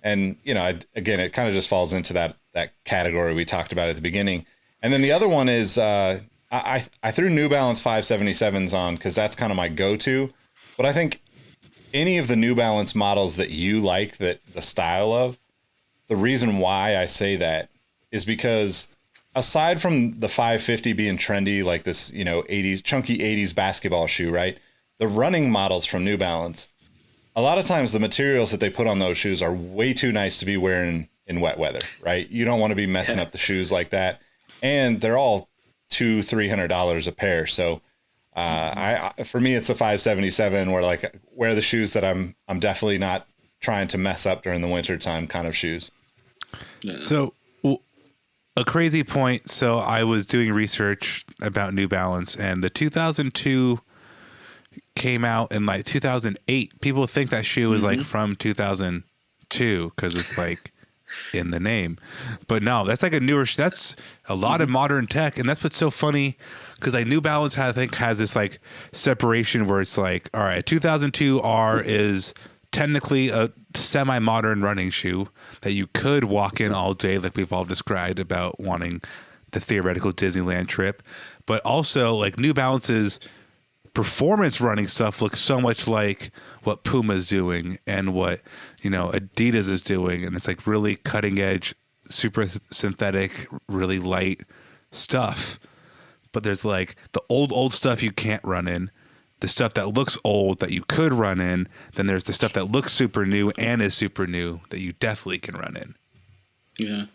And, again, it kind of just falls into that category we talked about at the beginning. And then the other one is I threw New Balance 577s on because that's kind of my go-to. But I think any of the New Balance models that you like, that the style of, the reason why I say that is because aside from the 550 being trendy, like this, 80s, chunky 80s basketball shoe, right? The running models from New Balance, a lot of times the materials that they put on those shoes are way too nice to be wearing in wet weather, right? You don't want to be messing up the shoes like that. And they're all $200-$300 a pair. So for me, it's a 577 where wear the shoes that I'm definitely not trying to mess up during the winter time kind of shoes. Yeah. So a crazy point. So I was doing research about New Balance, and the 2002 came out in like 2008. People think that shoe is like from 2002 because it's like in the name, but no, that's like a newer. That's a lot of modern tech, and that's what's so funny because like New Balance has this like separation where it's like, all right, 2002 R is technically a semi-modern running shoe that you could walk in all day, like we've all described about wanting the theoretical Disneyland trip. But also, like, New Balance's performance running stuff looks so much like what Puma's doing and what, Adidas is doing. And it's like really cutting edge, super synthetic, really light stuff. But there's like the old stuff you can't run in, the stuff that looks old that you could run in. Then there's the stuff that looks super new and is super new that you definitely can run in. Yeah.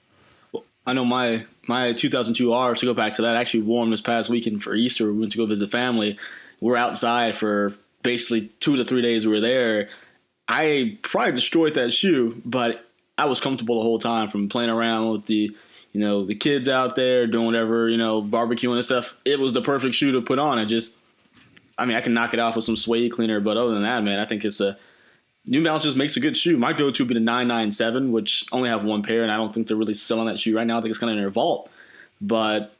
Well, I know my 2002 R, to go back to that, actually wore them this past weekend for Easter. We went to go visit family. We're outside for basically 2 to 3 days we were there. I probably destroyed that shoe, but I was comfortable the whole time from playing around with the kids out there doing whatever, barbecuing and stuff. It was the perfect shoe to put on. I can knock it off with some suede cleaner, but other than that, man, I think New Balance just makes a good shoe. My go-to would be the 997, which only have one pair, and I don't think they're really selling that shoe right now. I think it's kind of in their vault. But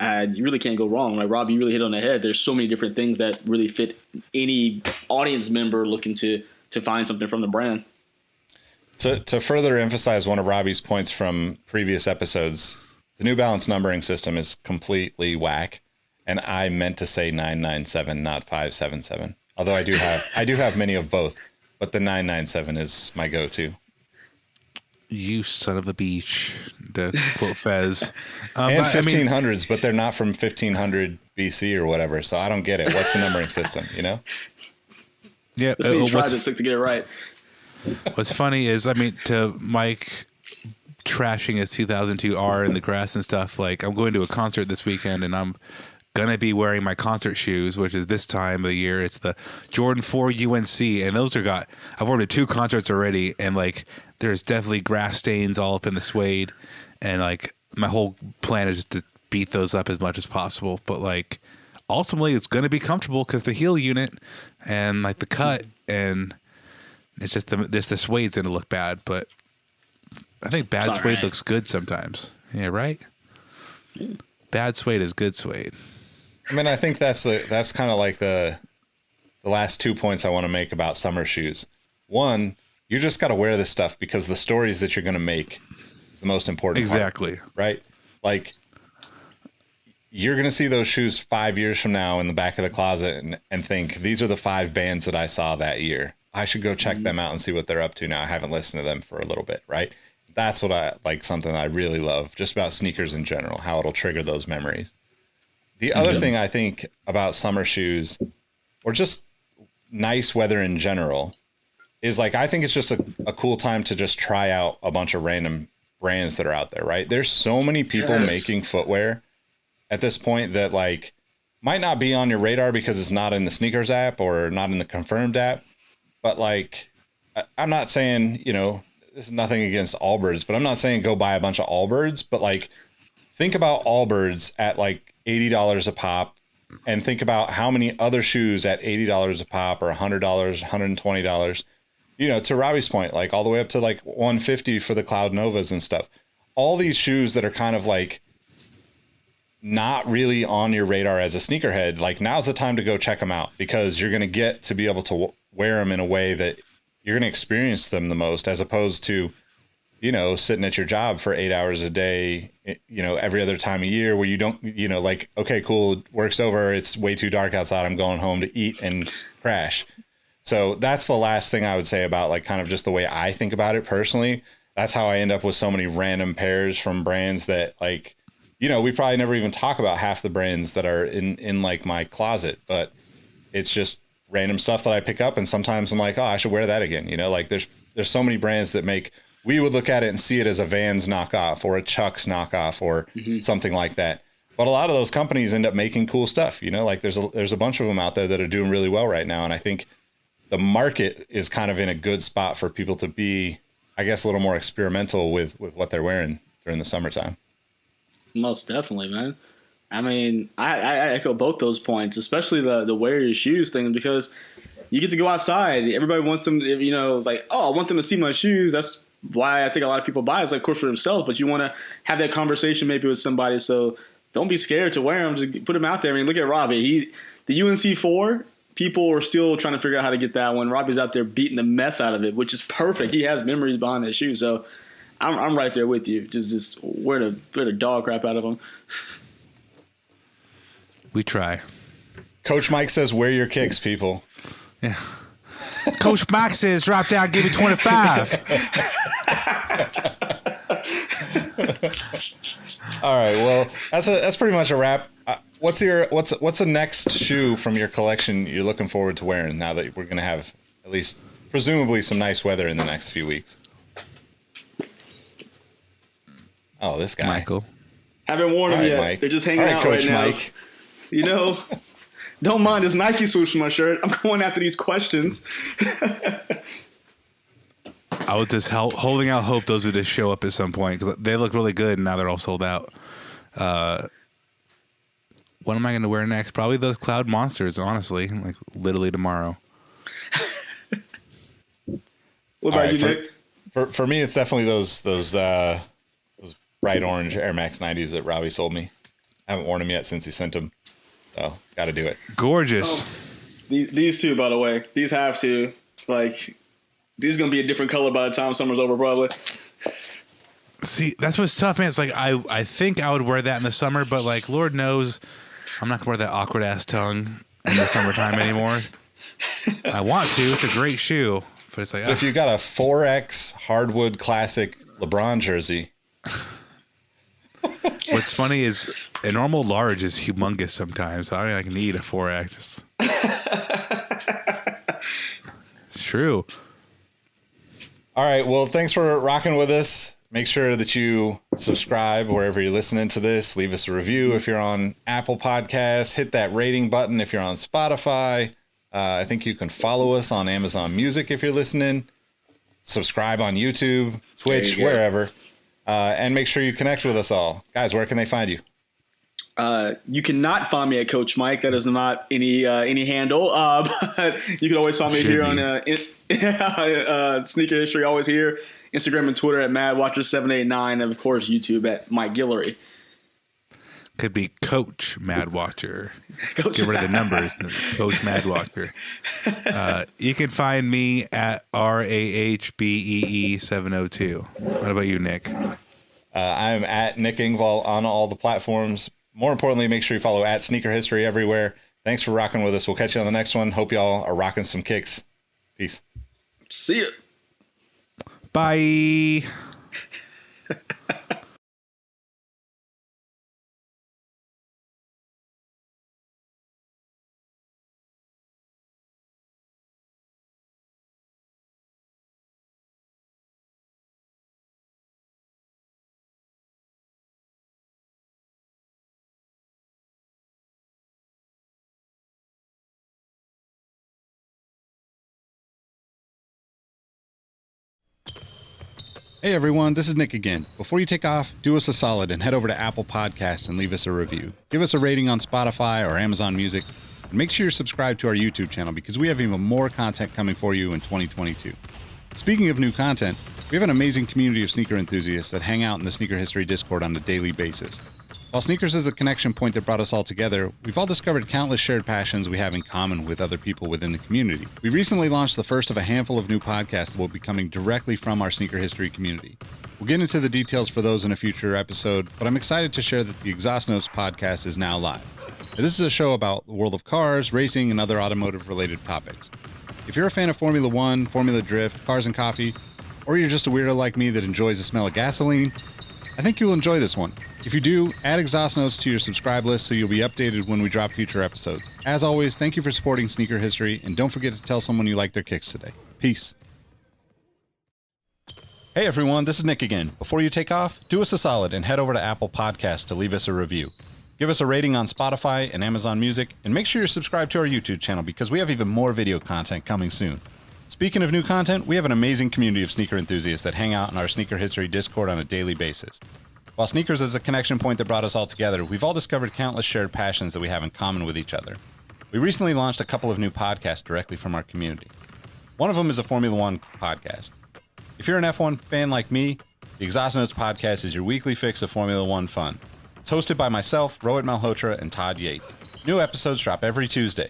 you really can't go wrong, right? Rob, you really hit on the head. There's so many different things that really fit any audience member looking to find something from the brand. To further emphasize one of Robbie's points from previous episodes, the New Balance numbering system is completely whack, and I meant to say 997, not 577. Although I do have many of both, but the 997 is my go-to. You son of a beach, to quote Fez. And 1500s, but they're not from 1500 BC or whatever, so I don't get it. What's the numbering system, Yeah, that's many tries it took to get it right. What's funny is, to Mike trashing his 2002 R in the grass and stuff, like, I'm going to a concert this weekend, and I'm going to be wearing my concert shoes, which is this time of the year. It's the Jordan 4 UNC, and those I've worn to 2 concerts already, and, like, there's definitely grass stains all up in the suede, and, like, my whole plan is just to beat those up as much as possible, but, like, ultimately it's going to be comfortable because the heel unit and, like, the cut, and it's just the suede's going to look bad, but I think bad suede looks good sometimes. Yeah, right? Bad suede is good suede. I think that's kind of like the last 2 points I want to make about summer shoes. One, you just got to wear this stuff because the stories that you're going to make is the most important Exactly. part, right? Like, you're going to see those shoes 5 years from now in the back of the closet and think, these are the 5 bands that I saw that year. I should go check them out and see what they're up to now. I haven't listened to them for a little bit, right? That's what I like, something I really love just about sneakers in general, how it'll trigger those memories. The other thing I think about summer shoes, or just nice weather in general, is like, I think it's just a cool time to just try out a bunch of random brands that are out there, right? There's so many people making footwear at this point that, like, might not be on your radar because it's not in the sneakers app or not in the Confirmed app. But, like, I'm not saying, this is nothing against Allbirds, but I'm not saying go buy a bunch of Allbirds, but, like, think about Allbirds at, like, $80 a pop, and think about how many other shoes at $80 a pop or $100, $120, to Robbie's point, like, all the way up to, like, $150 for the Cloud Novas and stuff. All these shoes that are kind of, like, not really on your radar as a sneakerhead, like, now's the time to go check them out, because you're going to get to be able to wear them in a way that you're going to experience them the most, as opposed to, sitting at your job for 8 hours a day, every other time of year where you don't, like, okay, cool, work's over, it's way too dark outside, I'm going home to eat and crash. So that's the last thing I would say about, like, kind of just the way I think about it personally. That's how I end up with so many random pairs from brands that, like, we probably never even talk about half the brands that are in like my closet, but it's just random stuff that I pick up, and sometimes I'm like, oh, I should wear that again. Like, there's so many brands that we would look at it and see it as a Vans knockoff or a Chuck's knockoff or something like that. But a lot of those companies end up making cool stuff. Like, there's a bunch of them out there that are doing really well right now, and I think the market is kind of in a good spot for people to be, I guess, a little more experimental with what they're wearing during the summertime. Most definitely, man. I echo both those points, especially the wear your shoes thing, because you get to go outside. Everybody wants them, it's like, oh, I want them to see my shoes. That's why I think a lot of people buy. It's like, of course, for themselves, but you want to have that conversation maybe with somebody. So don't be scared to wear them. Just put them out there. Look at Robbie. The UNC 4, people are still trying to figure out how to get that one. Robbie's out there beating the mess out of it, which is perfect. He has memories behind that shoe. So I'm right there with you. Just wear the dog crap out of them. We try. Coach Mike says, wear your kicks, people. Yeah. Coach Mike says, drop down, give me 25. All right. Well, that's pretty much a wrap. What's the next shoe from your collection you're looking forward to wearing now that we're going to have at least presumably some nice weather in the next few weeks? Oh, this guy. Michael. Haven't worn them yet. Mike. They're just hanging out Coach right now. Mike. You know, don't mind this Nike swoosh from my shirt. I'm going after these questions. I was just holding out hope those would just show up at some point because they look really good and now they're all sold out. What am I going to wear next? Probably those Cloud Monsters, honestly, like literally tomorrow. What about you, Nick? For me, it's definitely those bright orange Air Max 90s that Robbie sold me. I haven't worn them yet since he sent them, so got to do it. Gorgeous. Oh, these two, by the way, these have to these are gonna be a different color by the time summer's over, probably. See, that's what's tough, man. It's like I think I would wear that in the summer, but like Lord knows, I'm not gonna wear that awkward ass tongue in the summertime anymore. I want to. It's a great shoe, but it's like if you got a 4X hardwood classic LeBron jersey. What's funny is a normal large is humongous sometimes. So I don't like need a 4X. It's true. All right. Well, thanks for rocking with us. Make sure that you subscribe wherever you're listening to this. Leave us a review if you're on Apple Podcasts. Hit that rating button if you're on Spotify. I think you can follow us on Amazon Music if you're listening. Subscribe on YouTube, Twitch, wherever. And make sure you connect with us all. Guys, where can they find you? You cannot find me at Coach Mike. That is not any handle. But you can always find me here on Sneaker History, always here. Instagram and Twitter at MadWatcher789, and of course YouTube at Mike Guillory. Could be Coach Madwatcher. Get rid of the numbers. Coach Madwatcher. You can find me at RAHBEE702. What about you, Nick? I'm at Nick Engvall on all the platforms. More importantly, make sure you follow at Sneaker History everywhere. Thanks for rocking with us. We'll catch you on the next one. Hope y'all are rocking some kicks. Peace. See ya. Bye. Hey everyone, this is Nick again. Before you take off, do us a solid and head over to Apple Podcasts and leave us a review. Give us a rating on Spotify or Amazon Music, and make sure you're subscribed to our YouTube channel because we have even more content coming for you in 2022. Speaking of new content, we have an amazing community of sneaker enthusiasts that hang out in the Sneaker History Discord on a daily basis. While sneakers is the connection point that brought us all together, we've all discovered countless shared passions we have in common with other people within the community. We recently launched the first of a handful of new podcasts that will be coming directly from our sneaker history community. We'll get into the details for those in a future episode, but I'm excited to share that the Exhaust Notes podcast is now live. This is a show about the world of cars, racing, and other automotive-related topics. If you're a fan of Formula One, Formula Drift, cars and coffee, or you're just a weirdo like me that enjoys the smell of gasoline, I think you'll enjoy this one. If you do, add Exhaust Notes to your subscribe list so you'll be updated when we drop future episodes. As always, thank you for supporting Sneaker History, and don't forget to tell someone you like their kicks today. Peace. Hey everyone, this is Nick again. Before you take off, do us a solid and head over to Apple Podcasts to leave us a review. Give us a rating on Spotify and Amazon Music, and make sure you're subscribed to our YouTube channel because we have even more video content coming soon. Speaking of new content, we have an amazing community of sneaker enthusiasts that hang out in our Sneaker History Discord on a daily basis. While sneakers is a connection point that brought us all together, we've all discovered countless shared passions that we have in common with each other. We recently launched a couple of new podcasts directly from our community. One of them is a Formula One podcast. If you're an F1 fan like me, the Exhaust Notes podcast is your weekly fix of Formula One fun. It's hosted by myself, Rohit Malhotra, and Todd Yates. New episodes drop every Tuesday.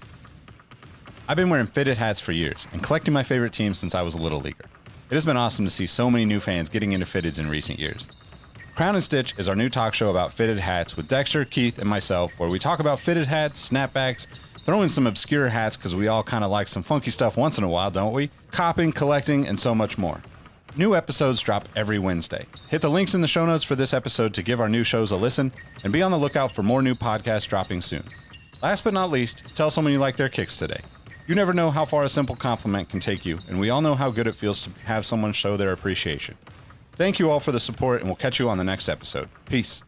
I've been wearing fitted hats for years and collecting my favorite teams since I was a little leaguer. It has been awesome to see so many new fans getting into fitteds in recent years. Crown and Stitch is our new talk show about fitted hats with Dexter, Keith, and myself, where we talk about fitted hats, snapbacks, Throw in some obscure hats because we all kind of like some funky stuff once in a while, don't we? Copping, collecting, and so much more. New episodes drop every Wednesday. Hit the links in the show notes for this episode to give our new shows a listen, and be on the lookout for more new podcasts dropping soon. Last but not least, tell someone you like their kicks today. You never know how far a simple compliment can take you, and we all know how good it feels to have someone show their appreciation. Thank you all for the support, and we'll catch you on the next episode. Peace.